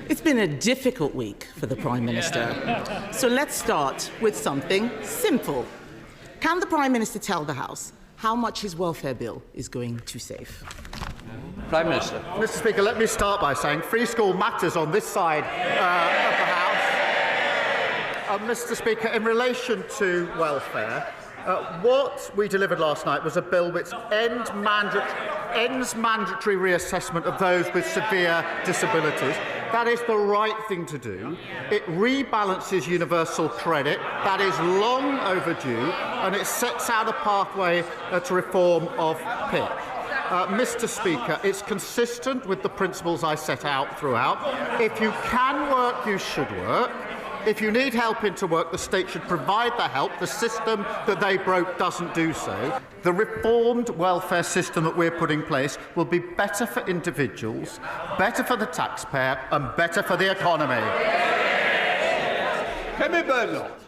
It's been a difficult week for the Prime Minister. So let's start with something simple. Can the Prime Minister tell the House how much his welfare bill is going to save? Prime Minister. Mr. Speaker, let me start by saying free school matters on this side of the House. Mr. Speaker, in relation to welfare, what we delivered last night was a bill which ends mandatory reassessment of those with severe disabilities. That is the right thing to do. It rebalances universal credit. That is long overdue, and it sets out a pathway to reform of PIP. Mr. Speaker, it's consistent with the principles I set out throughout. If you can work, you should work. If you need help into work, the state should provide the help. The system that they broke doesn't do so. The reformed welfare system that we're putting in place will be better for individuals, better for the taxpayer, and better for the economy.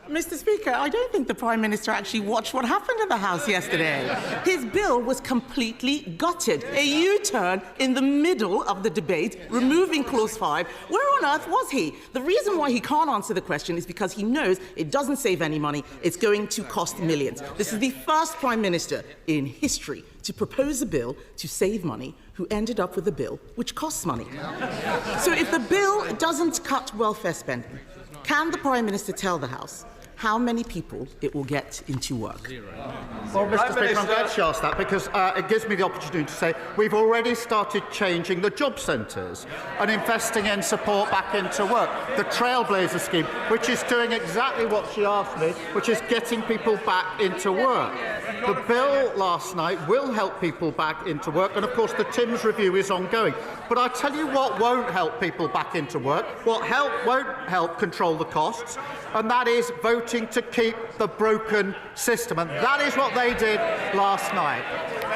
Mr. Speaker, I don't think the Prime Minister actually watched what happened in the House yesterday. His bill was completely gutted. A U-turn in the middle of the debate, removing Clause 5. Where on earth was he? The reason why he can't answer the question is because he knows it doesn't save any money. It's going to cost millions. This is the first Prime Minister in history to propose a bill to save money who ended up with a bill which costs money. So if the bill doesn't cut welfare spending, can the Prime Minister tell the House how many people it will get into work? Well, Mr. Speaker, I'm glad she asked that because it gives me the opportunity to say we've already started changing the job centres and investing in support back into work. The Trailblazer scheme, which is doing exactly what she asked me, which is getting people back into work. The bill last night will help people back into work, and of course the Timms review is ongoing. But I tell you what won't help people back into work, won't help control the costs, and that is voting to keep the broken system. And that is what they did last night.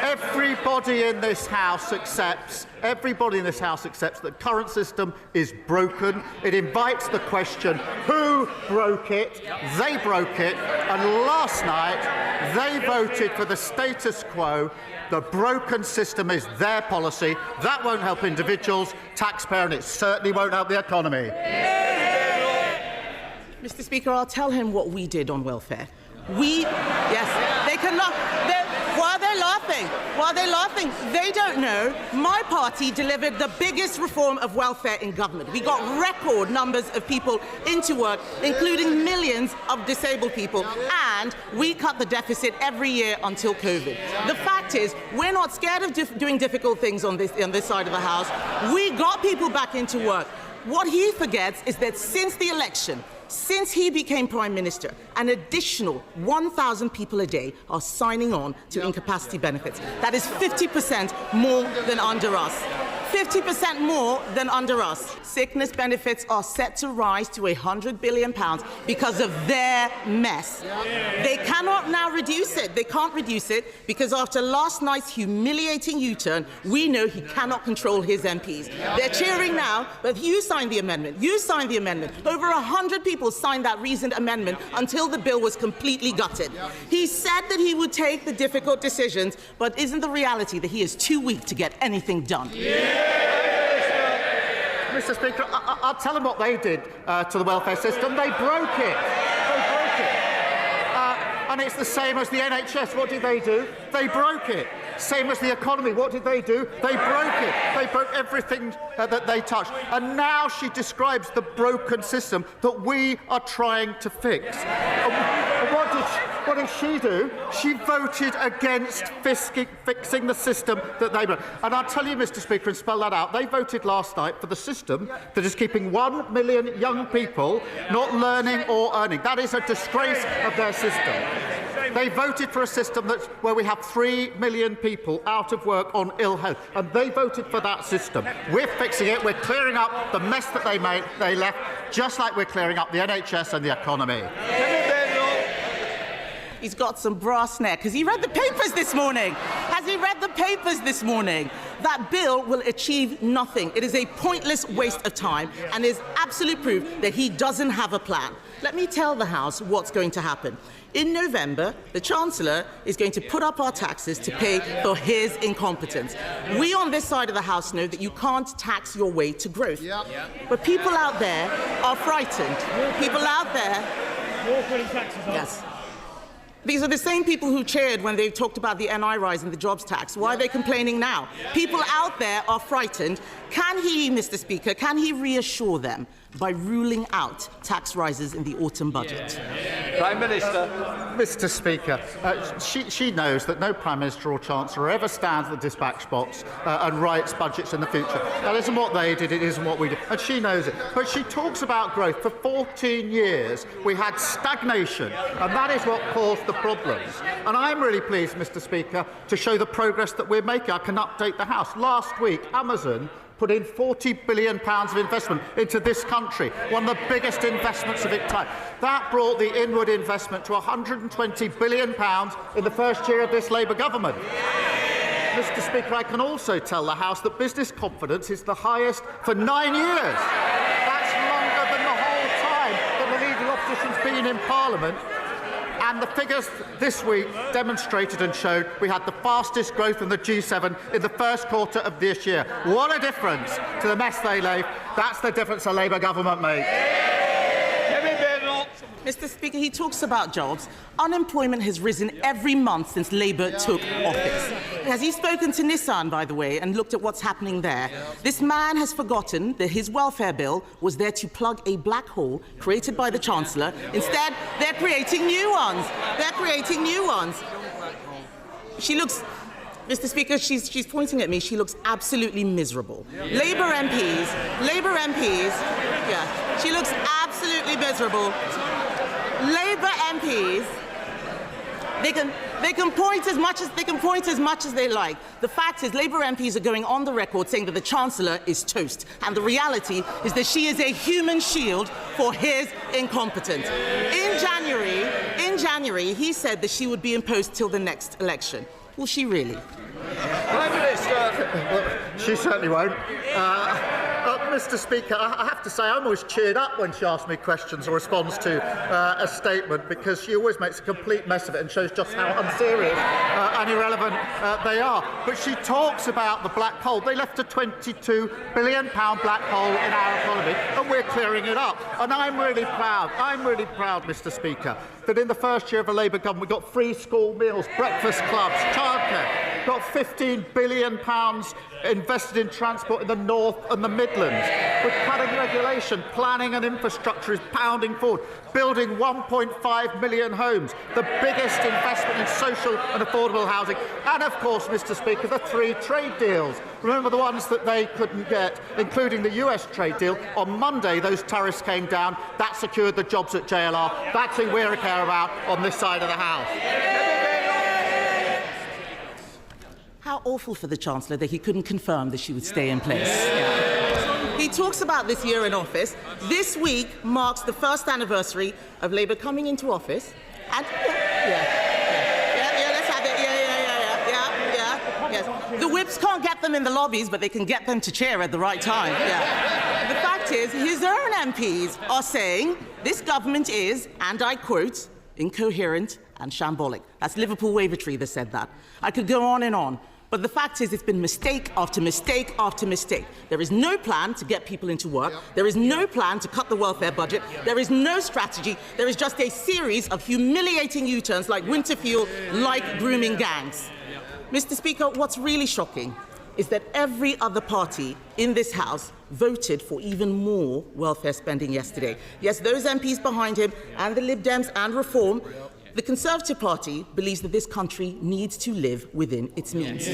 Everybody in this House accepts that the current system is broken. It invites the question, who broke it? They broke it. And last night, they voted for the status quo. The broken system is their policy. That won't help individuals, taxpayer, and it certainly won't help the economy. Mr. Speaker, I'll tell him what we did on welfare. Yes, they cannot. Why are they laughing? They don't know. My party delivered the biggest reform of welfare in government. We got record numbers of people into work, including millions of disabled people, and we cut the deficit every year until COVID. The fact is, we're not scared of doing difficult things on this side of the House. We got people back into work. What he forgets is that since the election, since he became Prime Minister, an additional 1,000 people a day are signing on to incapacity benefits. That is 50% more than under us. 50% more than under us. Sickness benefits are set to rise to £100 billion because of their mess. They cannot now reduce it. They can't reduce it because after last night's humiliating U-turn, we know he cannot control his MPs. They're cheering now, but you signed the amendment. You signed the amendment. Over 100 people signed that reasoned amendment until the bill was completely gutted. He said that he would take the difficult decisions, but isn't the reality that he is too weak to get anything done? Mr. Speaker, I'll tell them what they did to the welfare system. They broke it. And it's the same as the NHS. What did they do? They broke it. Same as the economy. What did they do? They broke it. They broke everything that they touched. And now she describes the broken system that we are trying to fix. What did she do? She voted against fixing the system that they broke. And I'll tell you, Mr. Speaker, and spell that out, they voted last night for the system that is keeping 1 million young people not learning or earning. That is a disgrace of their system. They voted for a system where we have 3 million people out of work on ill health, and they voted for that system. We're fixing it. We're clearing up the mess that they left, just like we're clearing up the NHS and the economy. He's got some brass neck. Has he read the papers this morning? Has he read the papers this morning? that bill will achieve nothing. It is a pointless waste of time and is absolute proof that he doesn't have a plan. Let me tell the House what's going to happen. In November, the Chancellor is going to put up our taxes to pay for his incompetence. We on this side of the House know that you can't tax your way to growth. But people out there are frightened. People out there... Yes. These are the same people who cheered when they talked about the NI rise and the jobs tax. Why are they complaining now? People out there are frightened. Can he, Mr. Speaker, can he reassure them by ruling out tax rises in the autumn budget? Prime Minister. Mr. Speaker, she knows that no Prime Minister or Chancellor ever stands at the dispatch box and writes budgets in the future. That isn't what they did, it isn't what we did, and she knows it. But she talks about growth. For 14 years, we had stagnation, and that is what caused the problems. And I'm really pleased, Mr. Speaker, to show the progress that we're making. I can update the House. Last week, Amazon put in £40 billion of investment into this country, one of the biggest investments of its time. That brought the inward investment to £120 billion in the first year of this Labour government. Mr. Speaker, I can also tell the House that business confidence is the highest for 9 years. That's longer than the whole time that the leading opposition's been in Parliament. And the figures this week demonstrated and showed we had the fastest growth in the G7 in the first quarter of this year. What a difference to the mess they left. That's the difference a Labour government made. Mr. Speaker, he talks about jobs. Unemployment has risen every month since Labour took office. Has he spoken to Nissan, by the way, and looked at what's happening there? This man has forgotten that his welfare bill was there to plug a black hole created by the Chancellor. Instead, they're creating new ones. They're creating new ones. She looks... Mr. Speaker, she's pointing at me. She looks absolutely miserable. Labour MPs, yeah, she looks absolutely miserable. Labour MPs, they can point as much as they like. The fact is, Labour MPs are going on the record saying that the Chancellor is toast, and the reality is that she is a human shield for his incompetence. In January, he said that she would be in post till the next election. Will she really? Prime Minister. Well, she certainly won't. Mr. Speaker, I have to say I'm always cheered up when she asks me questions or responds to a statement, because she always makes a complete mess of it and shows just how unserious and irrelevant they are. But she talks about the black hole. They left a £22 billion black hole in our economy, and we're clearing it up. And I'm really proud, Mr. Speaker, that in the first year of a Labour government we got free school meals, breakfast clubs, childcare, got £15 billion invested in transport in the North and the Midlands. With cutting regulation, planning and infrastructure is pounding forward, building 1.5 million homes, the biggest investment in social and affordable housing. And of course, Mr. Speaker, the 3 trade deals. Remember the ones that they couldn't get, including the US trade deal. On Monday, those tariffs came down. That secured the jobs at JLR. That's who we care about on this side of the House. How awful for the Chancellor that he couldn't confirm that she would stay in place. Yeah. He talks about this year in office. This week marks the first anniversary of Labour coming into office. And let's have it. Yes. The whips can't get them in the lobbies, but they can get them to cheer at the right time. Yeah. The fact is, his own MPs are saying this government is, and I quote, incoherent and shambolic. That's Liverpool Wavertree that said that. I could go on and on. But the fact is, it's been mistake after mistake after mistake. There is no plan to get people into work. There is no plan to cut the welfare budget. There is no strategy. There is just a series of humiliating U-turns like winter fuel, like grooming gangs. Mr. Speaker, what's really shocking is that every other party in this House voted for even more welfare spending yesterday. Yes, those MPs behind him and the Lib Dems and Reform. The Conservative Party believes that this country needs to live within its means.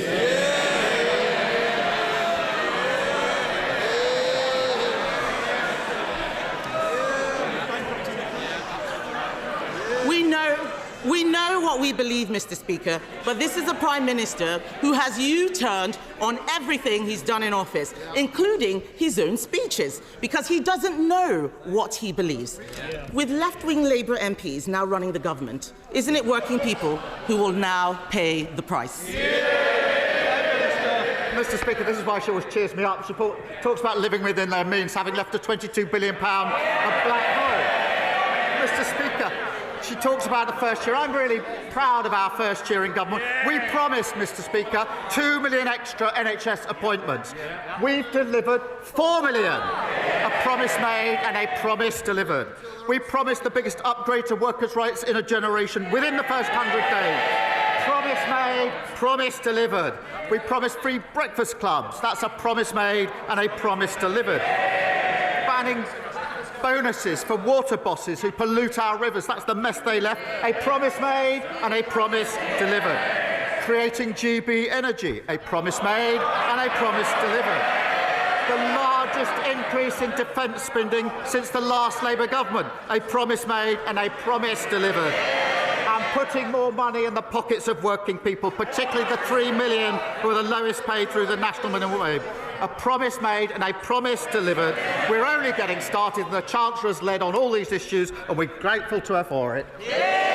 We know what we believe, Mr. Speaker, but this is a Prime Minister who has U-turned on everything he's done in office, including his own speeches, because he doesn't know what he believes. With left-wing Labour MPs now running the government, isn't it working people who will now pay the price? Mr. Speaker, this is why she always cheers me up. She talks about living within their means, having left a £22 billion black hole. Mr. Speaker, she talks about the first year. I'm really proud of our first year in government. We promised, Mr. Speaker, 2 million extra NHS appointments. We've delivered 4 million. A promise made and a promise delivered. We promised the biggest upgrade to workers' rights in a generation within the first 100 days. Promise made, promise delivered. We promised free breakfast clubs. That's a promise made and a promise delivered. Banning bonuses for water bosses who pollute our rivers. That's the mess they left. A promise made and a promise delivered. Creating GB Energy. A promise made and a promise delivered. The largest increase in defence spending since the last Labour government. A promise made and a promise delivered. And putting more money in the pockets of working people, particularly the 3 million who are the lowest paid through the national minimum wage. A promise made and a promise delivered. We're only getting started, and the Chancellor has led on all these issues, and we're grateful to her for it. Yeah!